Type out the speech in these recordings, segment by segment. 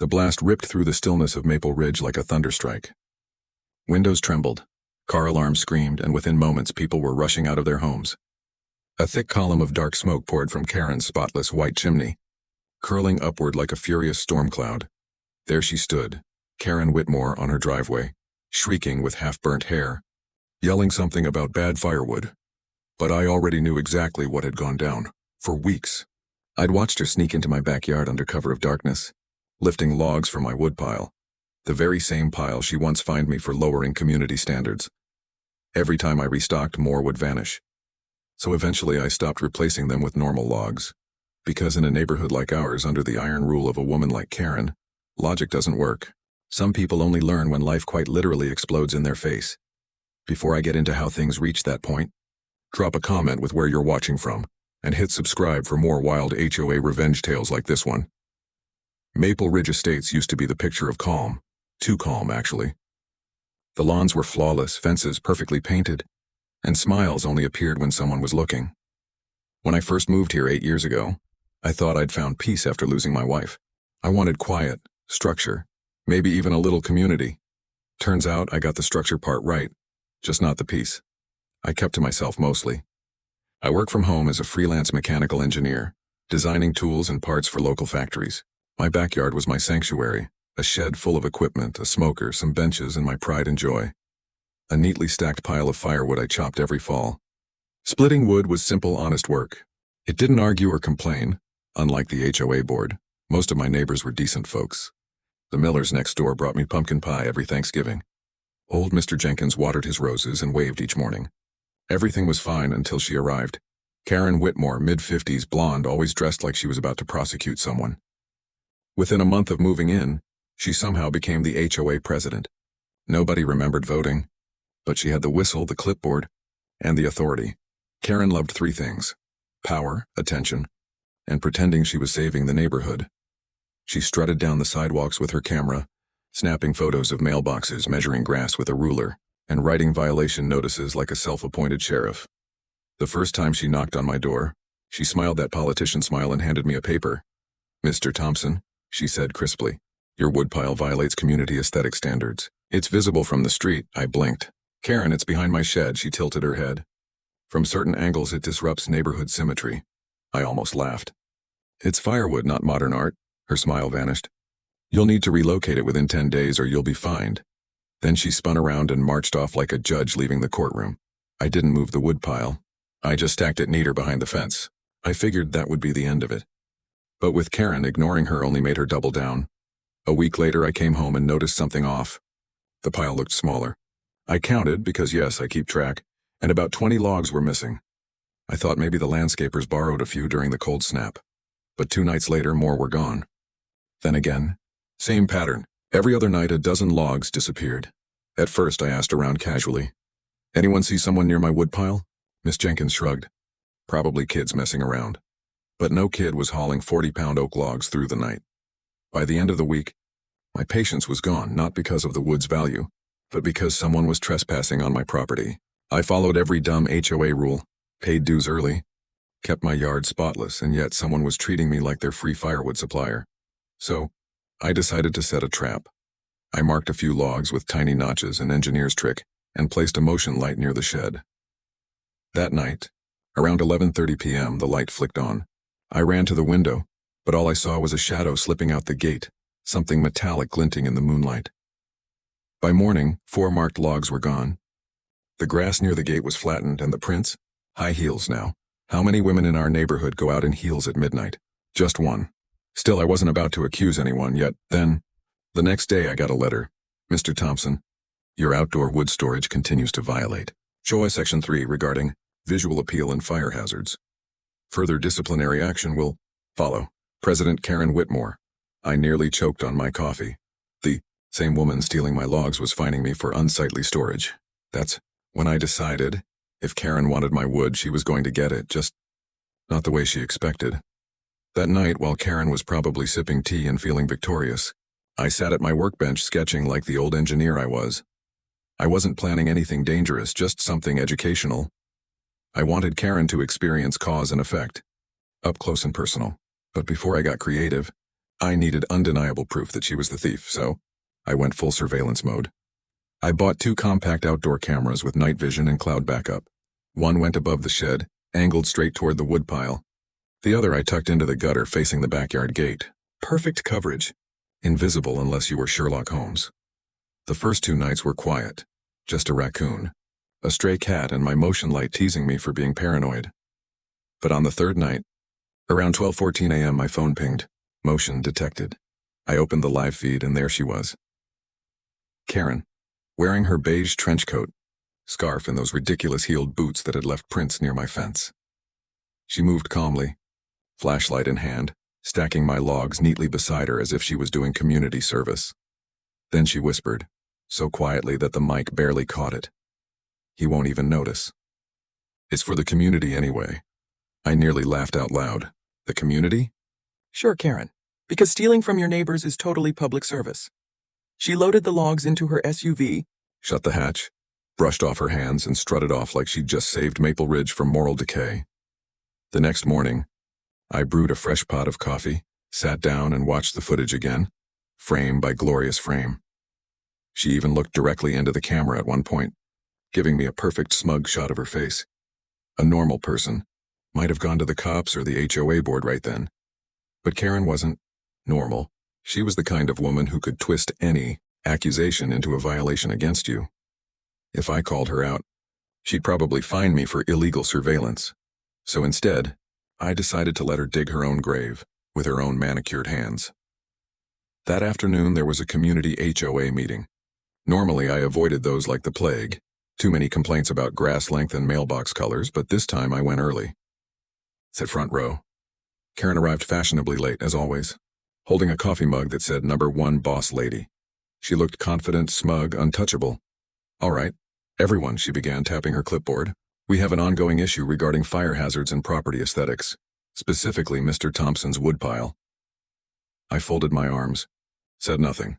The blast ripped through the stillness of Maple Ridge like a thunderstrike. Windows trembled, car alarms screamed, and within moments people were rushing out of their homes. A thick column of dark smoke poured from Karen's spotless white chimney, curling upward like a furious storm cloud. There she stood, Karen Whitmore, on her driveway, shrieking with half-burnt hair, yelling something about bad firewood. But I already knew exactly what had gone down. For weeks, I'd watched her sneak into my backyard under cover of darkness, lifting logs from my woodpile, the very same pile she once fined me for lowering community standards. Every time I restocked, more would vanish. So eventually I stopped replacing them with normal logs, because in a neighborhood like ours, under the iron rule of a woman like Karen, logic doesn't work. Some people only learn when life quite literally explodes in their face. Before I get into how things reach that point, drop a comment with where you're watching from, and hit subscribe for more wild HOA revenge tales like this one. Maple Ridge Estates used to be the picture of calm. Too calm, actually. The lawns were flawless, fences perfectly painted, and smiles only appeared when someone was looking. When I first moved here 8 years ago, I thought I'd found peace after losing my wife. I wanted quiet, structure, maybe even a little community. Turns out I got the structure part right, just not the peace. I kept to myself mostly. I work from home as a freelance mechanical engineer, designing tools and parts for local factories. My backyard was my sanctuary, a shed full of equipment, a smoker, some benches, and my pride and joy. A neatly stacked pile of firewood I chopped every fall. Splitting wood was simple, honest work. It didn't argue or complain, unlike the HOA board. Most of my neighbors were decent folks. The Millers next door brought me pumpkin pie every Thanksgiving. Old Mr. Jenkins watered his roses and waved each morning. Everything was fine until she arrived. Karen Whitmore, mid-50s, blonde, always dressed like she was about to prosecute someone. Within a month of moving in, she somehow became the HOA president. Nobody remembered voting, but she had the whistle, the clipboard, and the authority. Karen loved 3 things: power, attention, and pretending she was saving the neighborhood. She strutted down the sidewalks with her camera, snapping photos of mailboxes, measuring grass with a ruler, and writing violation notices like a self-appointed sheriff. The first time she knocked on my door, she smiled that politician smile and handed me a paper. "Mr. Thompson," she said crisply, "your woodpile violates community aesthetic standards. It's visible from the street." I blinked. "Karen, it's behind my shed." She tilted her head. "From certain angles it disrupts neighborhood symmetry." I almost laughed. "It's firewood, not modern art." Her smile vanished. "You'll need to relocate it within 10 days or you'll be fined." Then she spun around and marched off like a judge leaving the courtroom. I didn't move the woodpile. I just stacked it neater behind the fence. I figured that would be the end of it. But with Karen, ignoring her only made her double down. A week later I came home and noticed something off. The pile looked smaller. I counted, because yes, I keep track, and about 20 logs were missing. I thought maybe the landscapers borrowed a few during the cold snap. But 2 nights later, more were gone. Then again, same pattern. Every other night a dozen logs disappeared. At first I asked around casually, "Anyone see someone near my woodpile?" Miss Jenkins shrugged. "Probably kids messing around." But no kid was hauling 40-pound oak logs through the night. By the end of the week, my patience was gone, not because of the wood's value, but because someone was trespassing on my property. I followed every dumb HOA rule, paid dues early, kept my yard spotless, and yet someone was treating me like their free firewood supplier. So, I decided to set a trap. I marked a few logs with tiny notches, an engineer's trick, and placed a motion light near the shed. That night, around 11:30 p.m., the light flicked on. I ran to the window, but all I saw was a shadow slipping out the gate, something metallic glinting in the moonlight. By morning, 4 marked logs were gone. The grass near the gate was flattened, and the prints, high heels now. How many women in our neighborhood go out in heels at midnight? Just one. Still, I wasn't about to accuse anyone yet. Then, the next day I got a letter. "Mr. Thompson, your outdoor wood storage continues to violate HOA Section 3 regarding visual appeal and fire hazards. Further disciplinary action will follow. President Karen Whitmore." I nearly choked on my coffee. The same woman stealing my logs was fining me for unsightly storage. That's when I decided, if Karen wanted my wood, she was going to get it, just not the way she expected. That night, while Karen was probably sipping tea and feeling victorious, I sat at my workbench sketching like the old engineer I was. I wasn't planning anything dangerous, just something educational. I wanted Karen to experience cause and effect, up close and personal. But before I got creative, I needed undeniable proof that she was the thief, so I went full surveillance mode. I bought 2 compact outdoor cameras with night vision and cloud backup. One went above the shed, angled straight toward the woodpile. The other I tucked into the gutter facing the backyard gate. Perfect coverage. Invisible unless you were Sherlock Holmes. The first 2 nights were quiet. Just a raccoon, a stray cat, and my motion light teasing me for being paranoid. But on the 3rd night, around 12:14 a.m., my phone pinged. Motion detected. I opened the live feed and there she was. Karen, wearing her beige trench coat, scarf, and those ridiculous heeled boots that had left prints near my fence. She moved calmly, flashlight in hand, stacking my logs neatly beside her as if she was doing community service. Then she whispered, so quietly that the mic barely caught it. He won't even notice. It's for the community anyway. I nearly laughed out loud. The community? Sure, Karen, because stealing from your neighbors is totally public service. She loaded the logs into her SUV, shut the hatch, brushed off her hands, and strutted off like she'd just saved Maple Ridge from moral decay. The next morning, I brewed a fresh pot of coffee, sat down and watched the footage again, frame by glorious frame. She even looked directly into the camera at one point, giving me a perfect smug shot of her face. A normal person might have gone to the cops or the HOA board right then. But Karen wasn't normal. She was the kind of woman who could twist any accusation into a violation against you. If I called her out, she'd probably fine me for illegal surveillance. So instead, I decided to let her dig her own grave with her own manicured hands. That afternoon, there was a community HOA meeting. Normally, I avoided those like the plague. Too many complaints about grass length and mailbox colors, but this time I went early. Sat front row. Karen arrived fashionably late, as always, holding a coffee mug that said "Number 1 Boss Lady." She looked confident, smug, untouchable. All right, everyone, she began, tapping her clipboard. We have an ongoing issue regarding fire hazards and property aesthetics, specifically Mr. Thompson's woodpile. I folded my arms, said nothing.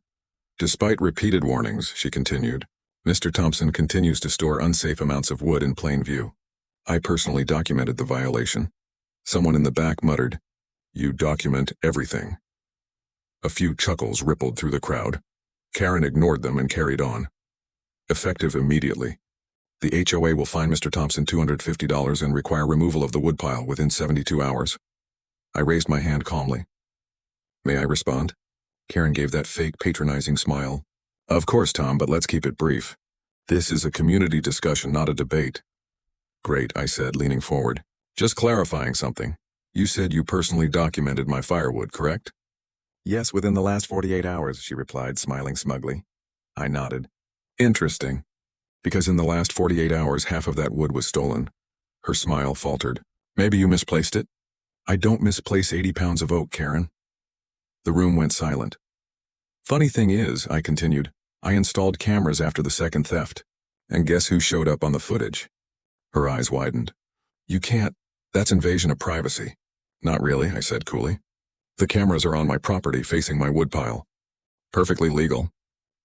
Despite repeated warnings, she continued, Mr. Thompson continues to store unsafe amounts of wood in plain view. I personally documented the violation. Someone in the back muttered, "You document everything." A few chuckles rippled through the crowd. Karen ignored them and carried on. Effective immediately. The HOA will fine Mr. Thompson $250 and require removal of the woodpile within 72 hours. I raised my hand calmly. May I respond? Karen gave that fake patronizing smile. Of course, Tom, but let's keep it brief. This is a community discussion, not a debate. Great, I said, leaning forward. Just clarifying something. You said you personally documented my firewood, correct? Yes, within the last 48 hours, she replied, smiling smugly. I nodded. Interesting. Because in the last 48 hours, half of that wood was stolen. Her smile faltered. Maybe you misplaced it? I don't misplace 80 pounds of oak, Karen. The room went silent. Funny thing is, I continued, I installed cameras after the second theft. And guess who showed up on the footage? Her eyes widened. You can't. That's invasion of privacy. Not really, I said coolly. The cameras are on my property facing my woodpile. Perfectly legal.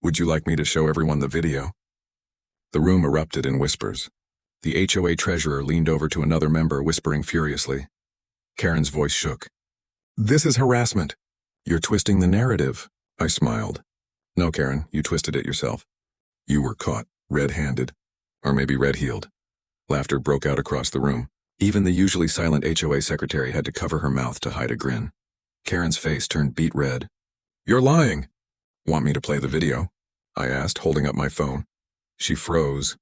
Would you like me to show everyone the video? The room erupted in whispers. The HOA treasurer leaned over to another member, whispering furiously. Karen's voice shook. This is harassment. You're twisting the narrative. I smiled. No, Karen, you twisted it yourself. You were caught, red-handed. Or maybe red-heeled. Laughter broke out across the room. Even the usually silent HOA secretary had to cover her mouth to hide a grin. Karen's face turned beet red. You're lying. Want me to play the video? I asked, holding up my phone. She froze.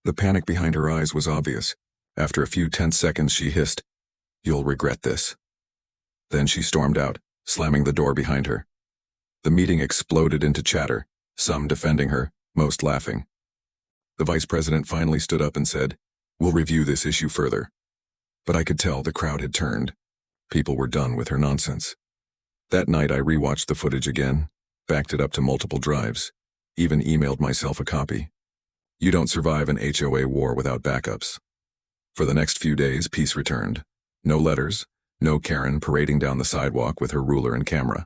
The panic behind her eyes was obvious. After a few tense seconds, she hissed, You'll regret this. Then she stormed out, slamming the door behind her. The meeting exploded into chatter, some defending her, most laughing. The vice president finally stood up and said, We'll review this issue further. But I could tell the crowd had turned. People were done with her nonsense. That night I rewatched the footage again, backed it up to multiple drives, even emailed myself a copy. You don't survive an HOA war without backups. For the next few days, peace returned. No letters, no Karen parading down the sidewalk with her ruler and camera.